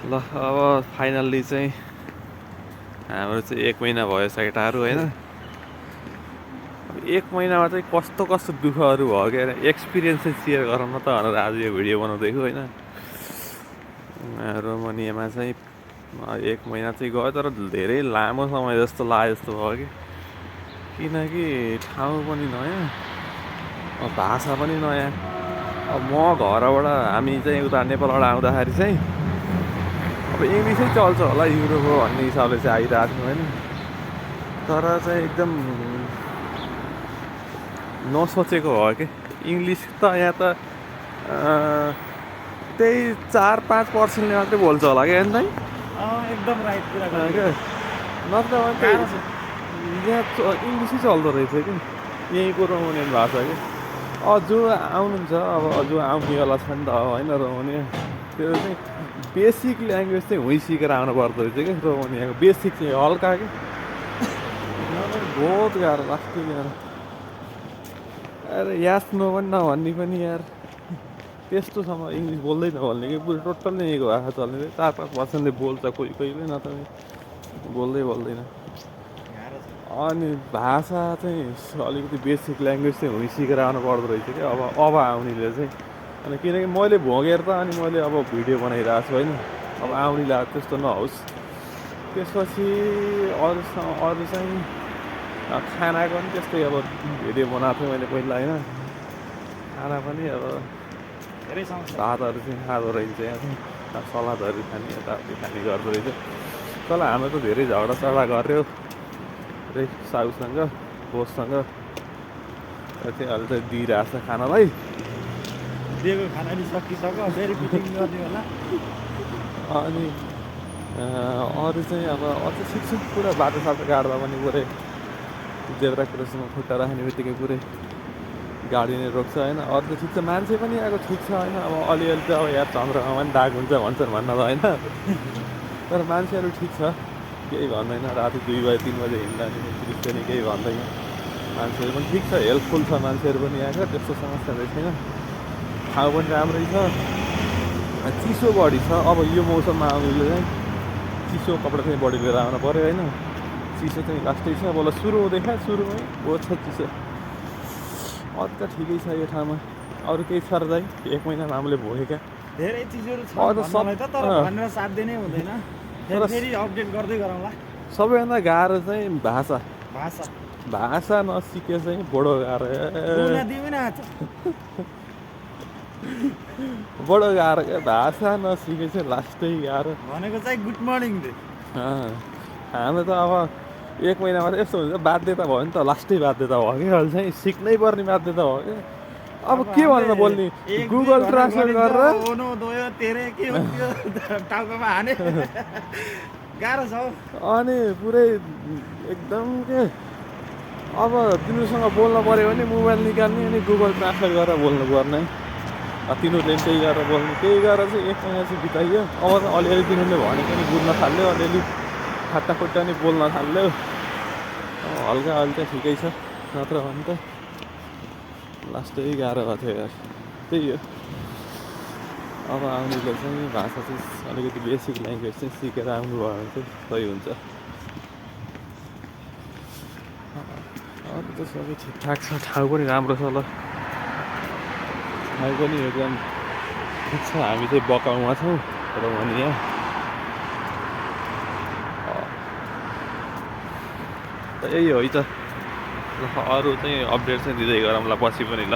ल अब फाइनल्ली चाहिँ हाम्रो चाहिँ 1 महिना भयो साइटाहरू होइन। अब 1 महिनामा चाहिँ कस्तो कस्तो दुःखहरू भयो क्या एक्सपिरियन्स चाहिँ सेयर गरौँ न त भनेर आज यो भिडियो बनाउँदैछु होइन। रोमानियामा चाहिँ 1 महिना चाहिँ गयो तर धेरै लामो समय जस्तो लाग्यो जस्तो भयो कि किनकि ठाउँ पनि नयाँ, भाषा पनि नयाँ। अब म घरबाट हामी चाहिँ उता नेपालबाट आउँदाखेरि चाहिँ अब इङ्ग्लिसै चल्छ होला युरोप हो भन्ने हिसाबले चाहिँ आइरहेको थियौँ होइन। तर चाहिँ एकदम नसोचेको हो कि इङ्ग्लिस त यहाँ त त्यही 4-5% मात्रै बोल्छ होला क्या नि त एकदम राइट कुरा क्या। नत्र यहाँ इङ्ग्लिसै चल्दो रहेछ कि यहीँको रोमानियन भाषा कि। जो आउनुहुन्छ अब जो आउनेवाला छ नि त होइन रोमानिया, त्यो चाहिँ बेसिक ल्याङ्ग्वेज चाहिँ उहीँ सिकेर आउनु पर्दो रहेछ क्या रोमानियाको। बेसिक चाहिँ हल्का कि बहुत गाह्रो लाग्थ्यो यार। अरे यास नो पनि नभन्ने पनि यार त्यस्तोसम्म इङ्ग्लिस बोल्दै नभल्ने कि पुरै टोटल्ली यहीँको भाषा चल्ने। 4-5%ले बोल्छ कोही कोहीले, नत्र बोल्दैन। अनि भाषा चाहिँ अलिकति बेसिक ल्याङ्ग्वेज चाहिँ हुँ सिकेर आउनु पर्दो रहेछ क्या अब आउनेले चाहिँ। अनि किनकि मैले भोगेर त अनि मैले अब भिडियो बनाइरहेको छु होइन। अब आउनेलाई त्यस्तो नहोस्। त्यसपछि अरू चाहिँ खानाको पनि त्यस्तै अब भिडियो बनाएको थिएँ मैले पहिला होइन। खाना पनि अब धेरै भातहरू चाहिँ खाँदो रहेछ यहाँ चाहिँ, सलादहरू खाने यताउति खाने गर्दो रहेछ। तर हाम्रो त धेरै झगडा गऱ्यो साउसँग बोससँग। चाहिँ अहिले चाहिँ दिइरहेको छ खानालाई, दिएको खाना नि सकिसक्यो, फेरि फिटिङ गर्ने होला। अनि अरू चाहिँ अब अझ ठिक पुरा बाटोसाटो गाड्दा पनि पुरै जेब्रा क्रसिङमा खुट्टा राख्ने बित्तिकै पुरै गाडी नै रोक्छ होइन। अरू त ठिक छ, मान्छे पनि आएको ठिक छ होइन। अब अलिअलि त अब यहाँ चन्द्रमा पनि दाग हुन्छ भन्छन् भन्न त होइन, तर मान्छेहरू ठिक छ, केही भन्दैन। राति 2 बजे 3 बजे हिँड्दा नि दृश्य नि केही भन्दैन। मान्छेहरू पनि ठिक छ, हेल्पफुल छ मान्छेहरू पनि यहाँको, त्यस्तो समस्या चाहिँ छैन। ठाउँ पनि राम्रै छ, चिसो बढी छ। अब यो मौसममा आउनुले चाहिँ चिसो कपडा चाहिँ बढी लिएर आउनु पऱ्यो होइन। चिसो चाहिँ लास्टै छ, बल्ल सुरु हुँदैछ, सुरुमै बहुत छ चिसो। अरू त ठिकै छ यो ठाउँमा। अरू केही छ र चाहिँ 1 महिनामा हामीले भोगेका धेरै चिजहरू छ भन्नलाई त, तर भनेर साथ दिनै हुँदैन। फेरि अपडेट गर्दै गरौँला। सबैभन्दा गाह्रो चाहिँ भाषा भाषा नसिके चाहिँ बडो गाह्रो बडो गाह्रो क्या। भाषा नसिके चाहिँ लास्टै गाह्रो भनेको चाहिँ गुड मर्निङ दे। हाम्रो त अब 1 महिनामा त यस्तो हुन्छ, बाध्यता भयो नि त, लास्टै बाध्यता भयो कि अहिले चाहिँ सिक्नै पर्ने बाध्यता भयो क्या। अब के भनेर बोल्ने, गुगल ट्रान्सलेट गरेर टाउकोमा हाने गाह्रो छ। अनि पुरै एकदम के अब तिनीहरूसँग बोल्नु पऱ्यो भने मोबाइल निकाल्ने अनि गुगल ट्रान्सलेट गरेर बोल्नु पर्ने। तिनीहरूले त्यही गरेर बोल्ने, त्यही गरेर चाहिँ 1 महिना चाहिँ बिताइयो। अब त अलिअलि तिनीहरूले भनेको नि बुझ्न थाल्यो, अलिअलि खाट्टा नि बोल्न थाल्यो। हल्का अहिले चाहिँ ठिकै छ, नत्र भने त लास्टै गाह्रो भएको थियो यार। त्यही हो, अब आउनेले चाहिँ भाषा चाहिँ अलिकति बेसिक ल्याङ्ग्वेज चाहिँ सिकेर आउनुभयो भने चाहिँ सही हुन्छ। अरू त सबै ठिकठाक छ, ठाउँ पनि राम्रो छ। ल ठाउँ पनि एकदम ठिक छ। हामी चाहिँ बकाउमा छौँ रोमानिया। यही हो है त। अरू चाहिँ अपडेट चाहिँ दिँदै गरौँला पछि पनि ल।